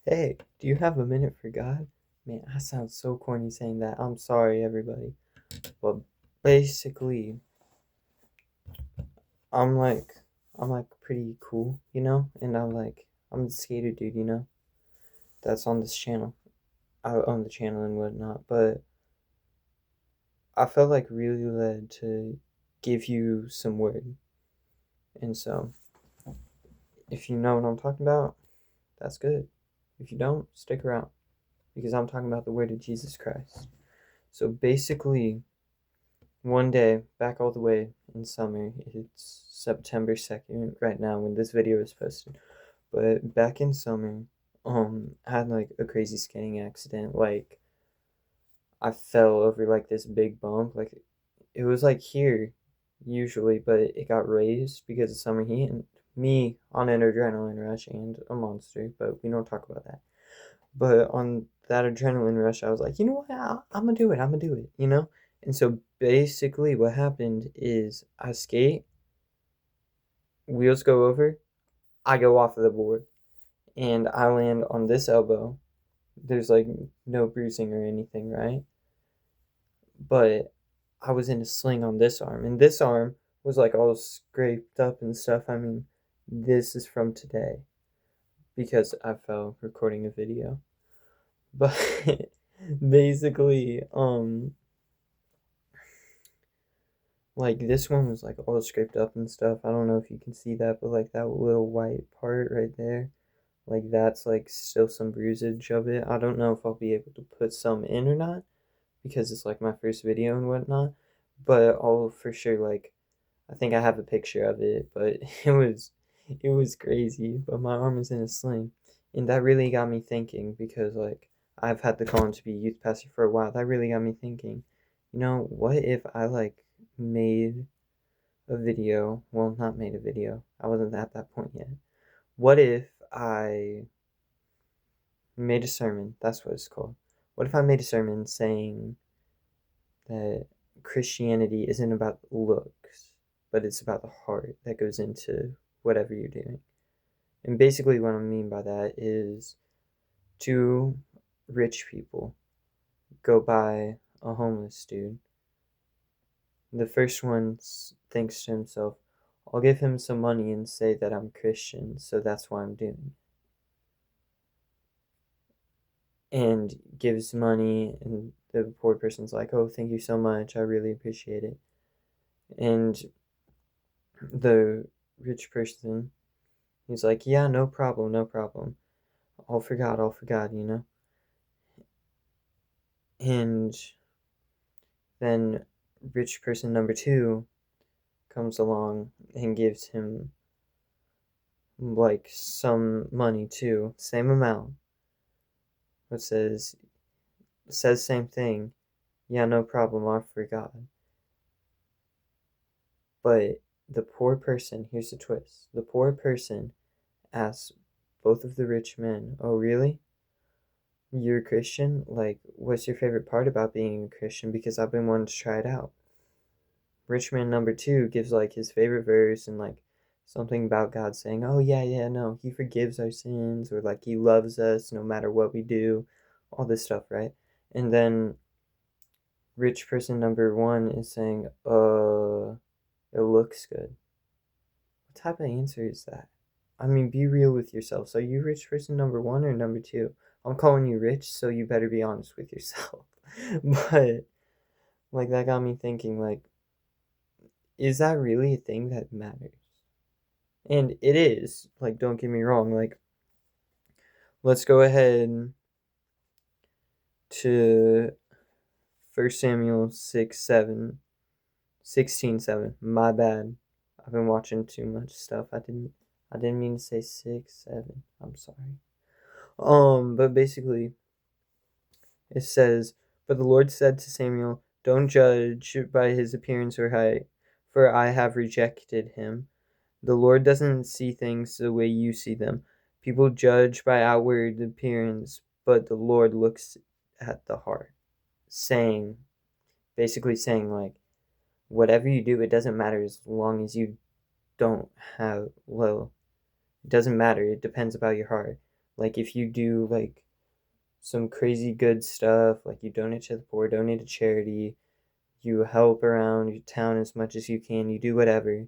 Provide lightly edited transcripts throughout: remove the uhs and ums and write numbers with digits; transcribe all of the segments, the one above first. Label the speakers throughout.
Speaker 1: Hey, do you have a minute for God? Man, I sound so corny saying that. I'm sorry, everybody. But basically, I'm like, I'm like pretty cool, And I'm the skater dude, That's on this channel. I own the channel and whatnot. But I felt like really led to give you some word. And so, if you know what I'm talking about, that's good. If you don't, stick around. Because I'm talking about the word of Jesus Christ. So basically, one day, back all the way in summer, it's September 2nd right now when this video is posted. But back in summer, I had like a crazy skating accident. Like, I fell over like this big bump. Like, it was like here, usually, but it got raised because of summer heat and me on an adrenaline rush and a monster, but we don't talk about that. But on that adrenaline rush, I was like, you know what? I'm gonna do it. I'm gonna do it. And so basically, what happened is I skate, wheels go over, I go off of the board, and I land on this elbow. There's like no bruising or anything, right? But I was in a sling on this arm, and this arm was like all scraped up and stuff. I mean, this is from today because I fell recording a video. But basically, like this one was like all scraped up and stuff. I don't know if you can see that, but like that little white part right there, like that's like still some bruisage of it. I don't know if I'll be able to put some in or not because it's like my first video and whatnot. But I'll for sure like I think I have a picture of it, but it was crazy. But my arm was in a sling, and that really got me thinking because like I've had the calling to be youth pastor for a while. That really got me thinking. What if I like made a video? Well, not made a video. I wasn't at that point yet. What if I made a sermon? That's what it's called. What if I made a sermon saying that Christianity isn't about looks, but it's about the heart that goes into whatever you're doing. And basically, what I mean by that is two rich people go by a homeless dude. The first one thinks to himself, I'll give him some money and say that I'm Christian, so that's why I'm doing it. And gives money, and the poor person's like, oh, thank you so much, I really appreciate it. And the rich person, he's like, yeah, no problem, no problem. All forgot. And then rich person number two comes along and gives him like some money too, same amount, but says same thing. Yeah, no problem, I forgot. But the poor person, here's the twist. The poor person asks both of the rich men, oh really? You're a Christian? Like, what's your favorite part about being a Christian? Because I've been wanting to try it out. Rich man number two gives like his favorite verse and like something about God saying, oh, yeah, yeah, no, he forgives our sins, or like he loves us no matter what we do, all this stuff, right? And then rich person number one is saying, it looks good. What type of answer is that? I mean, be real with yourself. So, you rich person number one or number two? I'm calling you rich, so you better be honest with yourself. But, like, that got me thinking, like, is that really a thing that matters? And it is. Like, don't get me wrong. Like, let's go ahead to 1 Samuel 16:7. My bad. I've been watching too much stuff. I didn't mean to say 6, 7. I'm sorry. But basically it says, but the Lord said to Samuel, don't judge by his appearance or height, for I have rejected him. The Lord doesn't see things the way you see them. People judge by outward appearance, but the Lord looks at the heart. Basically saying, like, whatever you do, it doesn't matter as long as you don't have, well, it doesn't matter. It depends about your heart. Like, if you do, like, some crazy good stuff, like you donate to the poor, donate to charity, you help around your town as much as you can, you do whatever,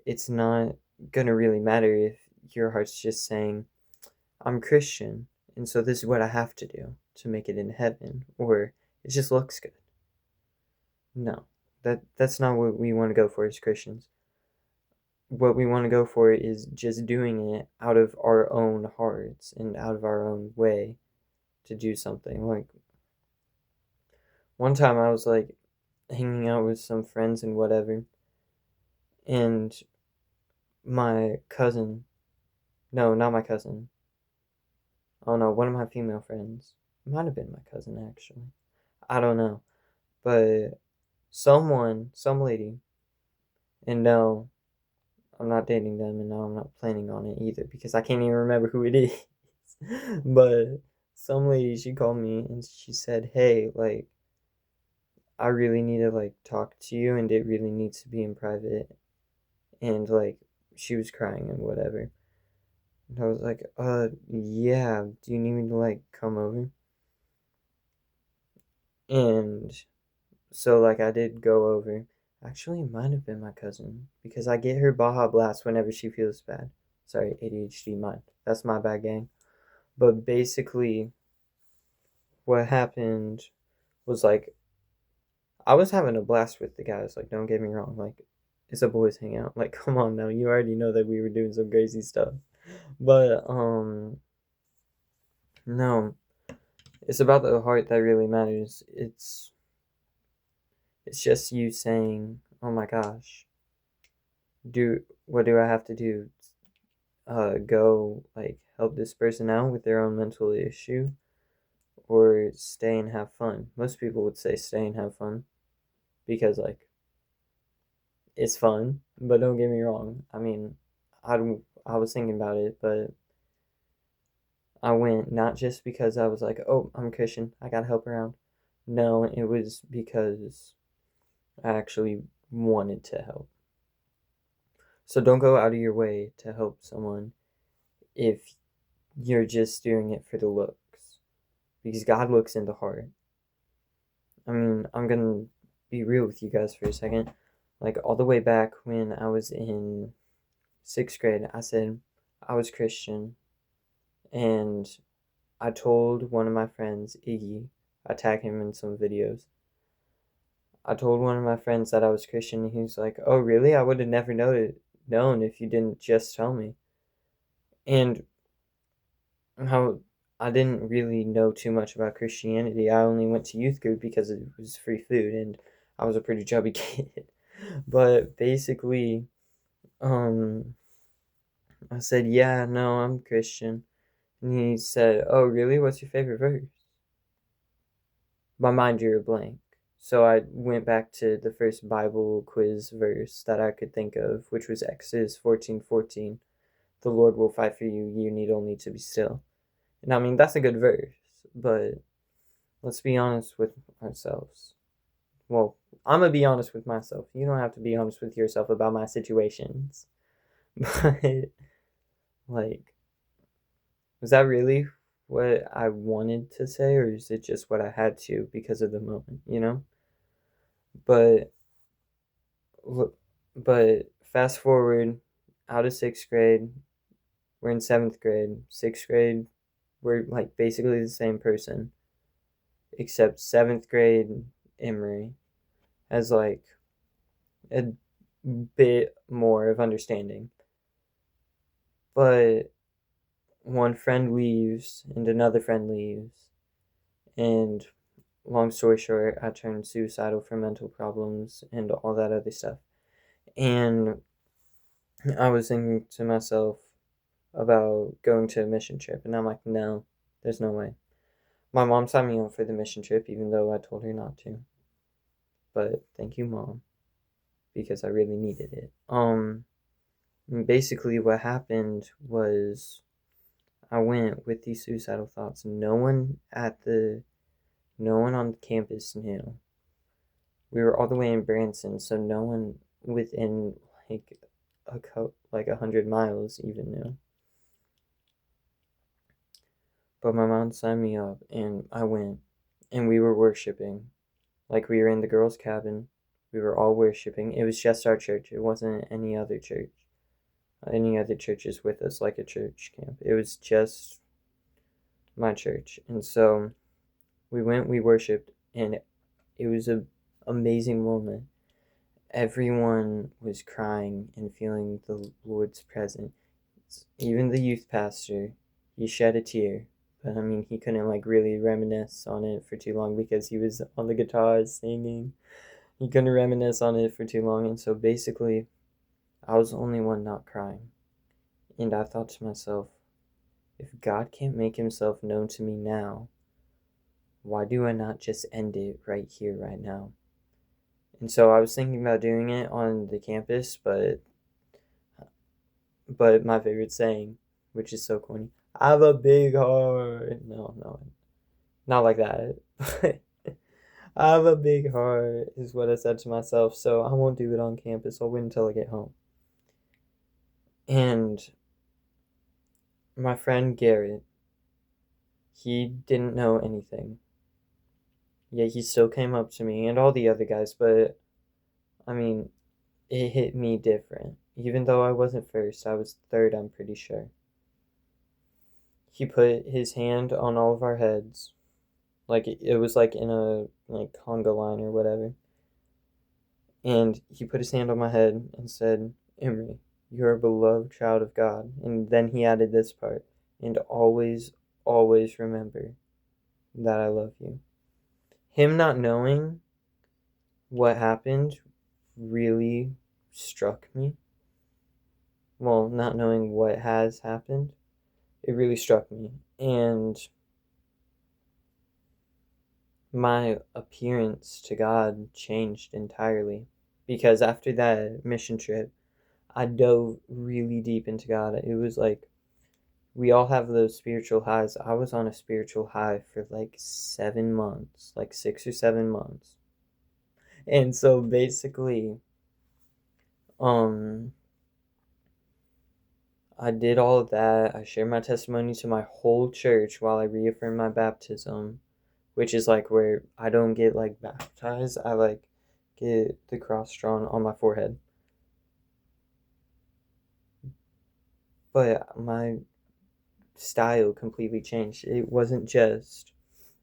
Speaker 1: it's not gonna really matter if your heart's just saying, I'm Christian, and so this is what I have to do to make it in heaven, or it just looks good. No, that's not what we want to go for as Christians. What we want to go for is just doing it out of our own hearts and out of our own way to do something. Like, one time I was like hanging out with some friends and whatever, and my cousin, no, not my cousin, oh no, one of my female friends, it might have been my cousin actually, I don't know, but some lady, and no, I'm not dating them, and no, I'm not planning on it either because I can't even remember who it is. But some lady, she called me and she said, "Hey, like, I really need to like talk to you, and it really needs to be in private." And like, she was crying and whatever. And I was like, yeah. Do you need me to like come over? And so like I did go over. Actually, it might have been my cousin because I get her Baja Blast whenever she feels bad. Sorry, ADHD mind. That's my bad, gang. But basically, what happened was like I was having a blast with the guys. Like, don't get me wrong. Like, it's a boys' hangout. Like, come on now. You already know that we were doing some crazy stuff. But no, it's about the heart that really matters. It's just you saying, "Oh my gosh, what do I have to do? Go like help this person out with their own mental issue, or stay and have fun." Most people would say stay and have fun because like it's fun. But don't get me wrong. I mean, I was thinking about it, but I went not just because I was like, "Oh, I'm a Christian. I gotta help around." No, it was because I actually wanted to help. So don't go out of your way to help someone if you're just doing it for the looks. Because God looks in the heart. I mean, I'm gonna be real with you guys for a second. Like, all the way back when I was in 6th grade, I said I was Christian. And I told one of my friends, Iggy, I tag him in some videos. I told one of my friends that I was Christian, and he was like, "Oh, really? I would have never known if you didn't just tell me." And how I didn't really know too much about Christianity. I only went to youth group because it was free food, and I was a pretty chubby kid. But basically, um, I said, "Yeah, no, I'm Christian." And he said, "Oh, really? What's your favorite verse?" My mind drew a blank. So I went back to the first Bible quiz verse that I could think of, which was Exodus 14:14. The Lord will fight for you, you need only to be still. And I mean, that's a good verse, but let's be honest with ourselves. Well, I'm going to be honest with myself. You don't have to be honest with yourself about my situations. But, like, was that really what I wanted to say, or is it just what I had to because of the moment, you know? But but fast forward out of 6th grade, we're in 7th grade. 6th grade, we're like basically the same person, except 7th grade Emery has like a bit more of understanding. But one friend leaves and another friend leaves, and long story short, I turned suicidal for mental problems and all that other stuff. And I was thinking to myself about going to a mission trip, and I'm like, no, there's no way. My mom signed me up for the mission trip, even though I told her not to. But thank you, Mom, because I really needed it. Basically, what happened was I went with these suicidal thoughts. No one on campus knew. We were all the way in Branson, so no one within like 100 miles even knew. But my mom signed me up, and I went, and we were worshiping. Like, we were in the girls' cabin. We were all worshiping. It was just our church. It wasn't any other church. Any other churches with us, like a church camp. It was just my church. And so we went, we worshiped, and it was an amazing moment. Everyone was crying and feeling the Lord's presence. Even the youth pastor, he shed a tear. But I mean, he couldn't like really reminisce on it for too long because he was on the guitar singing. He couldn't reminisce on it for too long. And so basically, I was the only one not crying. And I thought to myself, if God can't make himself known to me now, why do I not just end it right here, right now? And so I was thinking about doing it on the campus, but my favorite saying, which is so corny, I have a big heart. No, no, not like that. I have a big heart is what I said to myself, so I won't do it on campus. I'll wait until I get home. And my friend Garrett, he didn't know anything. Yeah, he still came up to me and all the other guys, but I mean, it hit me different. Even though I wasn't first, I was third, I'm pretty sure. He put his hand on all of our heads. Like it was like in a like conga line or whatever. And he put his hand on my head and said, Emery, you're a beloved child of God. And then he added this part, and always, always remember that I love you. Him not knowing what happened really struck me. Well, not knowing what has happened, it really struck me. And my appearance to God changed entirely. Because after that mission trip, I dove really deep into God. It was like we all have those spiritual highs. I was on a spiritual high for like 7 months, like 6 or 7 months. And so basically, um, I did all of that. I shared my testimony to my whole church while I reaffirmed my baptism, which is like where I don't get like baptized. I like get the cross drawn on my forehead. But my style completely changed. It wasn't just,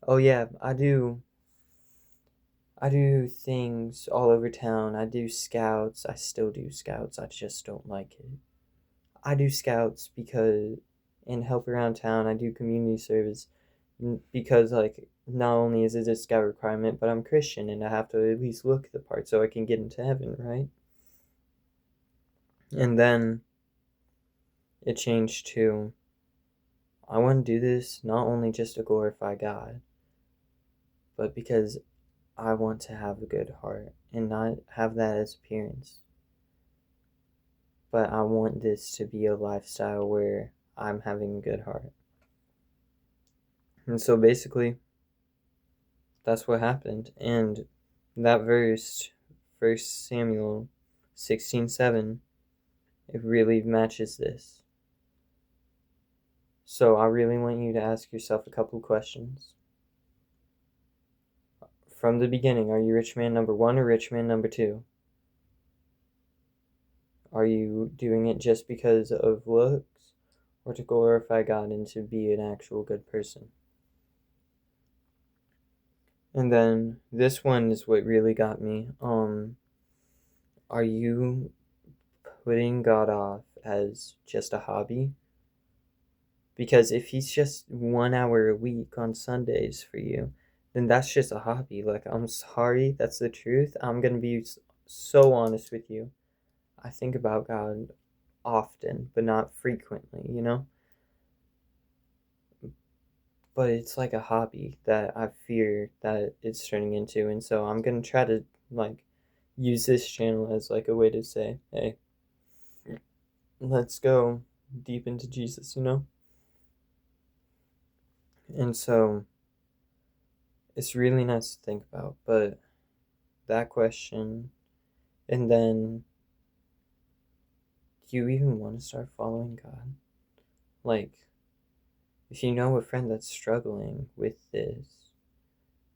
Speaker 1: oh yeah, I do things all over town. I do scouts. I still do scouts. I just don't like it. I do scouts because and help around town. I do community service because like not only is it a scout requirement, but I'm Christian and I have to at least look the part so I can get into heaven, right? And then it changed to I want to do this not only just to glorify God, but because I want to have a good heart and not have that as appearance. But I want this to be a lifestyle where I'm having a good heart. And so basically, that's what happened. And that verse, 1 Samuel 16:7, it really matches this. So I really want you to ask yourself a couple questions. From the beginning, are you rich man number 1 or rich man number 2? Are you doing it just because of looks or to glorify God and to be an actual good person? And then this one is what really got me. Are you putting God off as just a hobby? Because if he's just 1 hour a week on Sundays for you, then that's just a hobby. Like, I'm sorry, that's the truth. I'm gonna be so honest with you. I think about God often, but not frequently, you know? But it's like a hobby that I fear that it's turning into. And so I'm gonna try to, like, use this channel as, like, a way to say, hey, let's go deep into Jesus, you know? And so it's really nice to think about. But that question, and then do you even want to start following God? Like, If you know a friend that's struggling with this,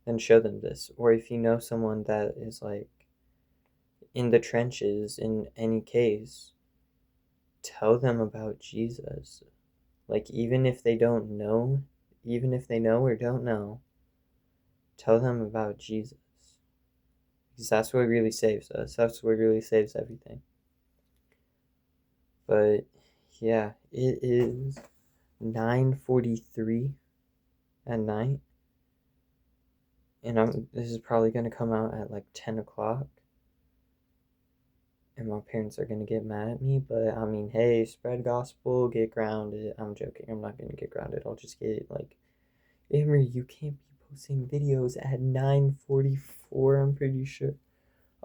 Speaker 1: then show them this. Or if you know someone that is like in the trenches in any case, tell them about Jesus. Like, even if they don't know, even if they know or don't know, tell them about Jesus. Because that's what really saves us. That's what really saves everything. But yeah, it is 9:43 at night. And this is probably gonna come out at like 10 o'clock. And my parents are gonna get mad at me, but I mean, hey, spread gospel, get grounded. I'm joking. I'm not gonna get grounded. I'll just get like, Emery, you can't be posting videos at 9:44. I'm pretty sure.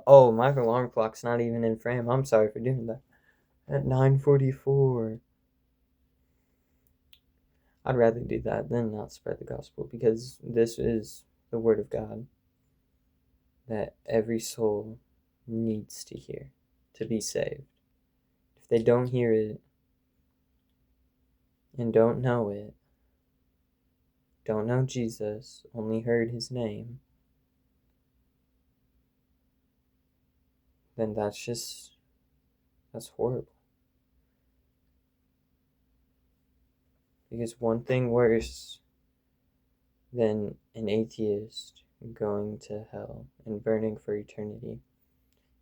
Speaker 1: Oh, my alarm clock's not even in frame. I'm sorry for doing that. At 9:44. I'd rather do that than not spread the gospel, because this is the word of God that every soul needs to hear to be saved. If they don't hear it and don't know it, don't know Jesus, only heard his name, then that's horrible. Because one thing worse than an atheist going to hell and burning for eternity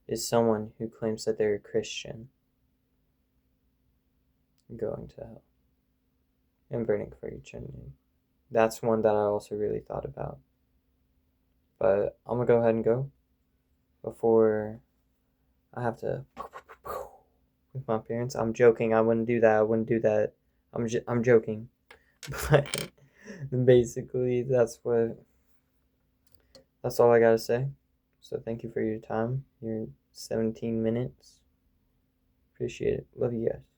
Speaker 1: is someone who claims that they're a Christian going to hell and burning for eternity. That's one that I also really thought about. But I'm gonna go ahead and go before I have to with my parents. I'm joking. I wouldn't do that. I wouldn't do that. I'm joking. But basically, that's all I gotta say. So thank you for your time. Your 17 minutes. Appreciate it. Love you guys.